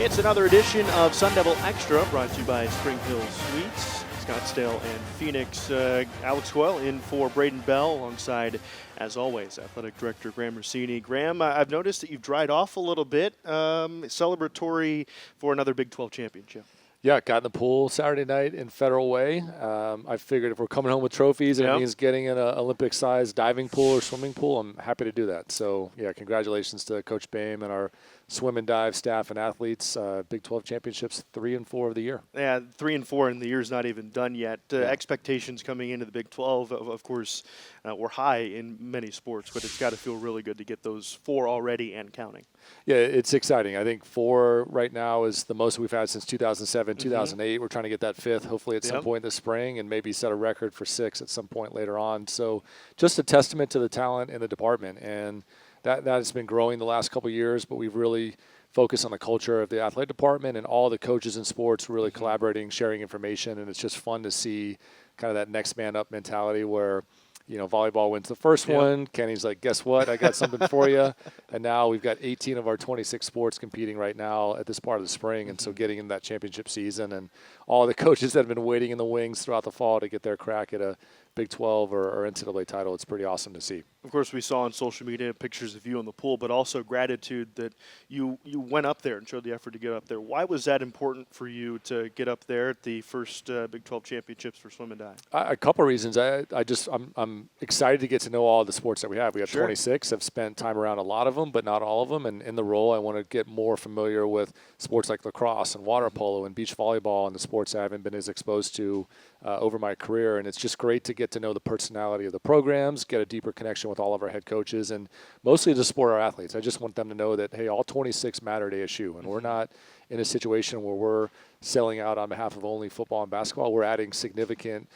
It's another edition of Sun Devil Extra, brought to you by Spring Hill Suites, Scottsdale and Phoenix. Alex Coil in for Braiden Bell, alongside, as always, Athletic Director Graham Rossini. Graham, I've noticed that you've dried off a little bit, celebratory for another Big 12 championship. Yeah, got in the pool Saturday night in Federal Way. I figured if we're coming home with trophies and it means getting in an Olympic-sized diving pool or swimming pool, I'm happy to do that. So, yeah, congratulations to Coach Boehm and our swim and dive staff and athletes. Big 12 championships, 3 and 4 of the year. Yeah, 3 and 4, and the year's not even done yet. Expectations coming into the Big 12, of course, were high in many sports, but it's got to feel really good to get those 4 already and counting. Yeah, it's exciting. I think 4 right now is the most we've had since 2007, 2008. We're trying to get that 5th, hopefully at some point this spring, and maybe set a record for 6 at some point later on. So just a testament to the talent in the department. And that has been growing the last couple of years, but we've really focused on the culture of the athletic department and all the coaches in sports really collaborating, sharing information, and it's just fun to see kind of that next man up mentality where, you know, volleyball wins the first one. Kenny's like, guess what? I got something for you. And now we've got 18 of our 26 sports competing right now at this part of the spring. And so getting in that championship season and all the coaches that have been waiting in the wings throughout the fall to get their crack at a Big 12 or NCAA title, it's pretty awesome to see. Of course, we saw on social media pictures of you in the pool, but also gratitude that you went up there and showed the effort to get up there. Why was that important for you to get up there at the first Big 12 championships for swim and dive? A couple of reasons. I'm excited to get to know all the sports that we have. We have 26. I've spent time around a lot of them, but not all of them. And in the role, I want to get more familiar with sports like lacrosse and water polo and beach volleyball and the sports I haven't been as exposed to over my career. And it's just great to get to know the personality of the programs, get a deeper connection with all of our head coaches, and mostly to support our athletes. I just want them to know that, hey, all 26 matter at ASU, and we're not in a situation where we're selling out on behalf of only football and basketball. We're adding significant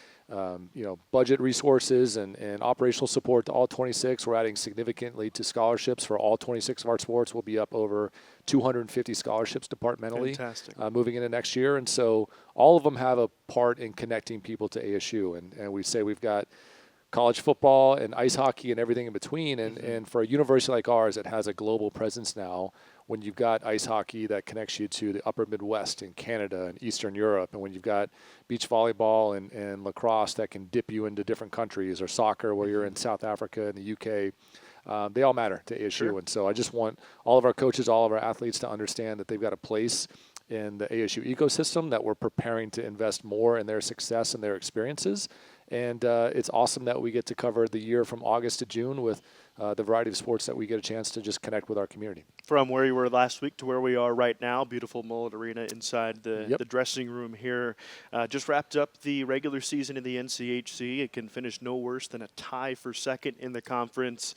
budget resources and operational support to all 26. We're adding significantly to scholarships for all 26 of our sports. We'll be up over 250 scholarships departmentally moving into next year. And so all of them have a part in connecting people to ASU. And we say we've got college football and ice hockey and everything in between. And for a university like ours that has a global presence now, when you've got ice hockey that connects you to the upper Midwest and Canada and Eastern Europe, and when you've got beach volleyball and lacrosse that can dip you into different countries, or soccer where you're in South Africa and the UK, they all matter to ASU. And so I just want all of our coaches, all of our athletes to understand that they've got a place in the ASU ecosystem, that we're preparing to invest more in their success and their experiences. And it's awesome that we get to cover the year from August to June with the variety of sports that we get a chance to just connect with our community. From where you were last week to where we are right now, beautiful Mullett Arena inside the dressing room here. Just wrapped up the regular season in the NCHC. It can finish no worse than a tie for second in the conference.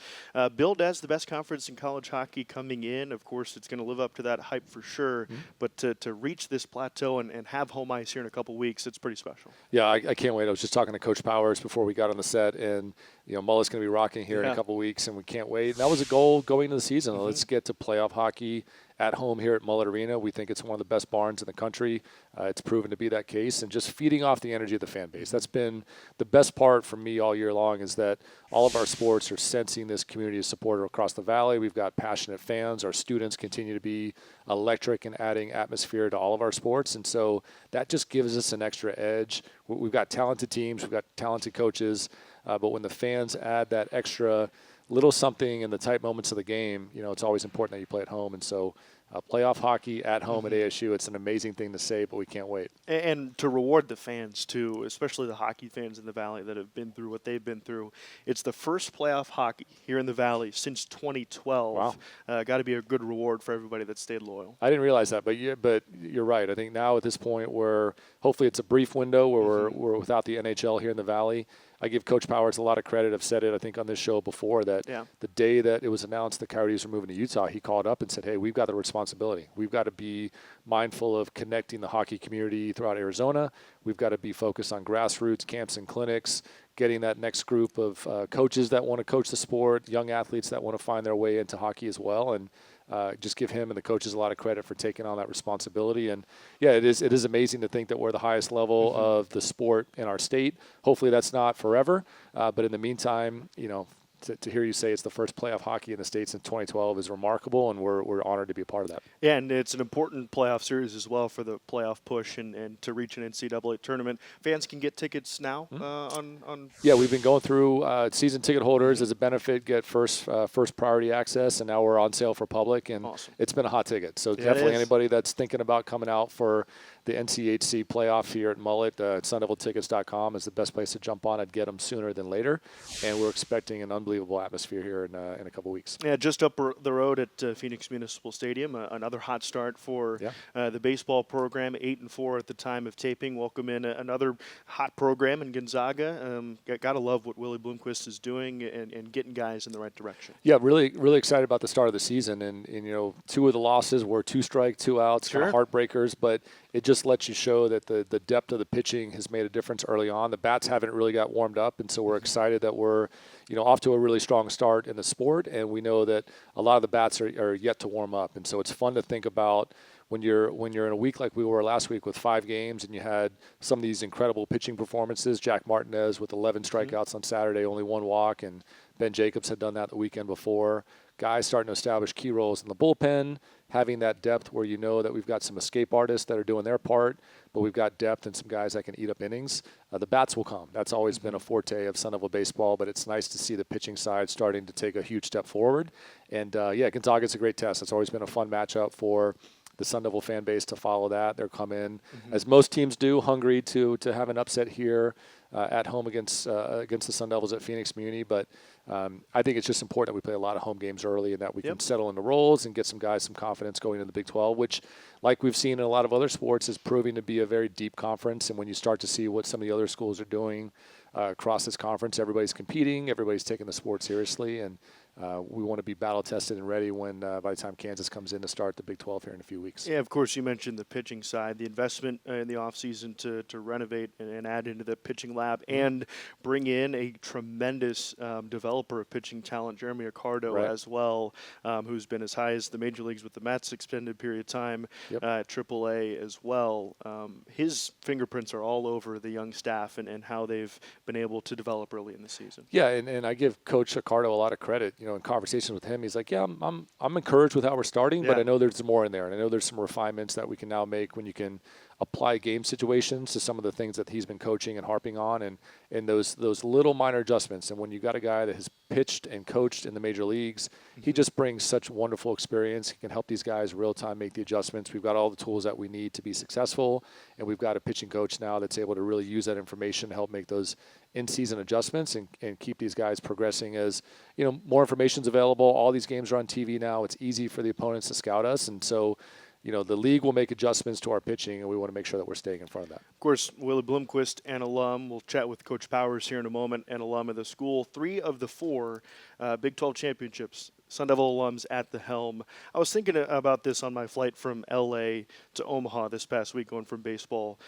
Billed as the best conference in college hockey coming in. Of course, it's going to live up to that hype for sure. But to reach this plateau and have home ice here in a couple weeks, it's pretty special. Yeah, I can't wait. I was just talking to Coach Powers before we got on the set, and Mullett's going to be rocking here in a couple weeks, and we can't wait. And that was a goal going into the season. Let's get to playoff hockey at home here at Mullett Arena. We think it's one of the best barns in the country. It's proven to be that case, and just feeding off the energy of the fan base. That's been the best part for me all year long, is that all of our sports are sensing this community of support across the valley. We've got passionate fans. Our students continue to be electric and adding atmosphere to all of our sports, and so that just gives us an extra edge. We've got talented teams. We've got talented coaches. But when the fans add that extra little something in the tight moments of the game, it's always important that you play at home. And so playoff hockey at home at ASU, it's an amazing thing to say, but we can't wait. And to reward the fans, too, especially the hockey fans in the Valley that have been through what they've been through. It's the first playoff hockey here in the Valley since 2012. Wow. Got to be a good reward for everybody that stayed loyal. I didn't realize that, but you're right. I think now at this point where hopefully it's a brief window where we're without the NHL here in the Valley, I give Coach Powers a lot of credit. I've said it, I think, on this show before, that the day that it was announced the Coyotes were moving to Utah, he called up and said, hey, we've got the responsibility. We've got to be mindful of connecting the hockey community throughout Arizona. We've got to be focused on grassroots camps and clinics, getting that next group of coaches that want to coach the sport, young athletes that want to find their way into hockey as well. And just give him and the coaches a lot of credit for taking on that responsibility. And yeah, it is amazing to think that we're the highest level of the sport in our state. Hopefully that's not forever, but in the meantime, to hear you say it's the first playoff hockey in the States in 2012 is remarkable, and we're honored to be a part of that. Yeah, and it's an important playoff series as well for the playoff push and to reach an NCAA tournament. Fans can get tickets now on. Yeah, we've been going through season ticket holders as a benefit get first priority access, and now we're on sale for public, and Awesome. It's been a hot ticket. So Yeah, definitely anybody that's thinking about coming out for the NCHC playoff here at Mullett, SunDevilTickets.com is the best place to jump on. I'd get them sooner than later, and we're expecting an unbelievable atmosphere here in a couple weeks. Yeah, just up the road at Phoenix Municipal Stadium, another hot start for the baseball program, 8-4 at the time of taping. Welcome in another hot program in Gonzaga. Got to love what Willie Bloomquist is doing and getting guys in the right direction. Yeah, really, really excited about the start of the season, and you know, 2 of the losses were 2 strike, 2 outs, kind of heartbreakers, but it just lets you show that the depth of the pitching has made a difference early on. The bats haven't really got warmed up, and so we're excited that we're, you know, off to a really strong start in the sport, and we know that a lot of the bats are yet to warm up, and so it's fun to think about when you're in a week like we were last week with 5 games, and you had some of these incredible pitching performances. Jack Martinez with 11 strikeouts on Saturday, only 1 walk, and Ben Jacobs had done that the weekend before. Guys starting to establish key roles in the bullpen, having that depth where you know that we've got some escape artists that are doing their part, but we've got depth and some guys that can eat up innings. The bats will come. That's always been a forte of Sun Devil baseball, but it's nice to see the pitching side starting to take a huge step forward. And, Gonzaga's a great test. It's always been a fun matchup for the Sun Devil fan base to follow that. They'll come in, as most teams do, hungry to have an upset here at home against the Sun Devils at Phoenix Muni. But I think it's just important that we play a lot of home games early and that we can settle into roles and get some guys some confidence going into the Big 12, which, like we've seen in a lot of other sports, is proving to be a very deep conference. And when you start to see what some of the other schools are doing across this conference, everybody's competing, everybody's taking the sport seriously, and we want to be battle-tested and ready when by the time Kansas comes in to start the Big 12 here in a few weeks. Yeah, of course, you mentioned the pitching side, the investment in the offseason to renovate and add into the pitching lab and bring in a tremendous developer of pitching talent, Jeremy Accardo, as well, who's been as high as the major leagues with the Mets extended period of time, at AAA as well. His fingerprints are all over the young staff and how they've been able to develop early in the season. Yeah, and I give Coach Accardo a lot of credit. You know, in conversations with him, he's like, yeah, I'm encouraged with how we're starting, but I know there's more in there, and I know there's some refinements that we can now make when you can apply game situations to some of the things that he's been coaching and harping on, and those little minor adjustments. And when you got a guy that has pitched and coached in the major leagues, he just brings such wonderful experience. He can help these guys real time make the adjustments. We've got all the tools that we need to be successful, and we've got a pitching coach now that's able to really use that information to help make those in-season adjustments and keep these guys progressing. As you know, more information's available. All these games are on TV now. It's easy for the opponents to scout us, and so, you know, the league will make adjustments to our pitching, and we want to make sure that we're staying in front of that. Of course, Willie Bloomquist, an alum. We'll chat with Coach Powers here in a moment, an alum of the school. 3 of the 4 Big 12 championships, Sun Devil alums at the helm. I was thinking about this on my flight from L.A. to Omaha this past week, going from baseball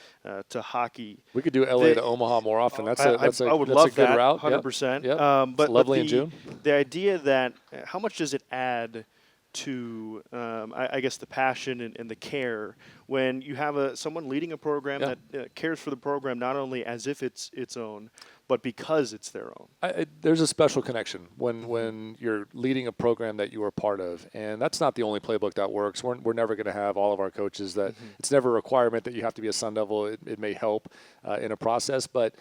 to hockey. We could do L.A. to Omaha more often. That's a love good that, route. 100%. Yep. But it's lovely the, in June. The idea that how much does it add to, I guess, the passion and the care when you have someone leading a program that cares for the program not only as if it's its own, but because it's their own. There's a special connection when you're leading a program that you are part of, and that's not the only playbook that works. We're never going to have all of our coaches that it's never a requirement that you have to be a Sun Devil. It may help in a process, but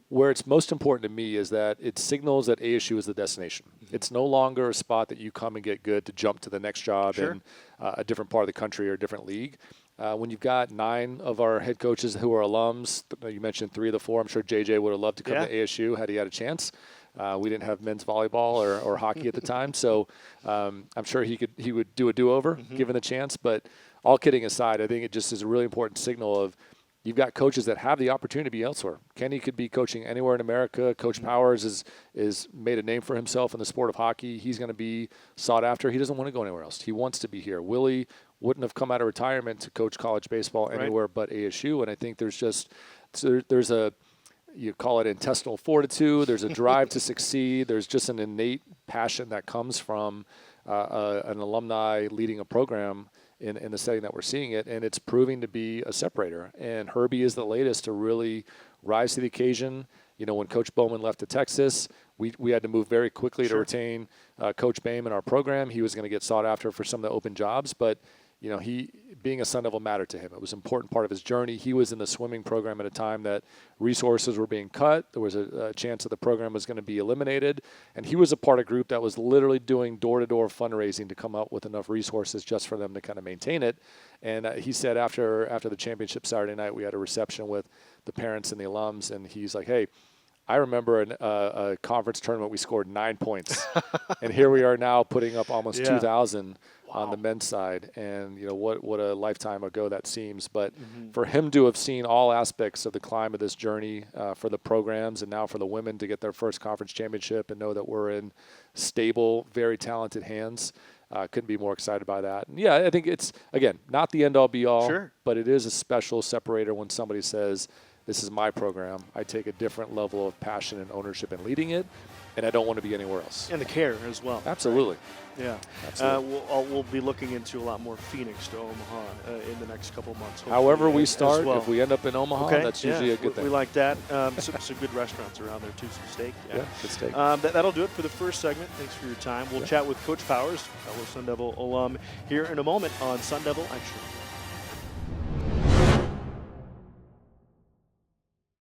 where it's most important to me is that it signals that ASU is the destination. It's no longer a spot that you come and get good to jump to the next job in a different part of the country or a different league. When you've got 9 of our head coaches who are alums, you mentioned 3 of the 4. I'm sure JJ would have loved to come to ASU had he had a chance. We didn't have men's volleyball or hockey at the time, so I'm sure he would do a do-over given the chance. But all kidding aside, I think it just is a really important signal of you've got coaches that have the opportunity to be elsewhere. Kenny could be coaching anywhere in America. Coach Powers is made a name for himself in the sport of hockey. He's going to be sought after. He doesn't want to go anywhere else. He wants to be here. Willie wouldn't have come out of retirement to coach college baseball anywhere but ASU. And I think there's a, you call it intestinal fortitude. There's a drive to succeed. There's just an innate passion that comes from an alumni leading a program in the setting that we're seeing it, and it's proving to be a separator. And Herbie is the latest to really rise to the occasion. when Coach Bowman left to Texas, we had to move very quickly to retain Coach Boehm in our program. He was going to get sought after for some of the open jobs, but he, being a Sun Devil, mattered to him. It was an important part of his journey. He was in the swimming program at a time that resources were being cut. There was a chance that the program was going to be eliminated. And he was a part of a group that was literally doing door-to-door fundraising to come up with enough resources just for them to kind of maintain it. And he said after the championship Saturday night, we had a reception with the parents and the alums, and he's like, hey, I remember a conference tournament we scored 9 points, and here we are now putting up almost 2,000 on the men's side. And what a lifetime ago that seems. But for him to have seen all aspects of the climb of this journey for the programs and now for the women to get their first conference championship and know that we're in stable, very talented hands. Couldn't be more excited by that. And I think it's, again, not the end all be all, but it is a special separator when somebody says, this is my program. I take a different level of passion and ownership in leading it, and I don't want to be anywhere else. And the care as well. Absolutely. Right? Yeah. Absolutely. We'll be looking into a lot more Phoenix to Omaha in the next couple months. However we start, if we end up in Omaha, that's usually a good thing. We like that. Some good restaurants around there, too. Some steak. Yeah, good steak. That'll do it for the first segment. Thanks for your time. We'll chat with Coach Powers, fellow Sun Devil alum, here in a moment on Sun Devil Extra.